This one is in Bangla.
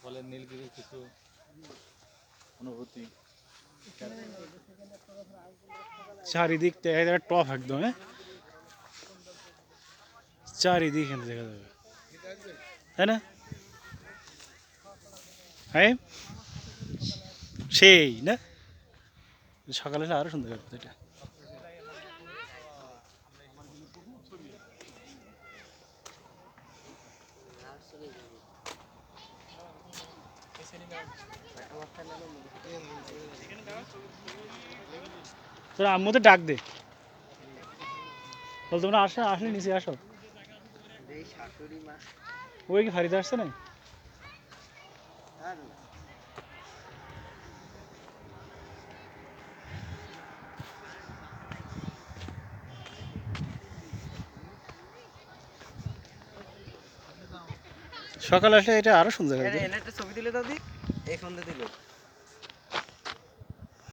বলে নীলগিরির কিছু অনুভূতি। চারিদিক দেখা যাবে টপ একদম, হ্যাঁ চারিদিক দেখা যাবে, তাই না? হ্যাঁ সেই না, সকালে আরো সুন্দর লাগতো এটা। তোর আম্মু তো ডাক দে, বল তোমরা আসো, আসলে নিচে আসো। ওই কি ফারিদা আসছে না? সকালে আসলে এটা আরো সুন্দর লাগবে। একটা ছবি দিলে দাদি, এই ফোন দিয়ে দিল।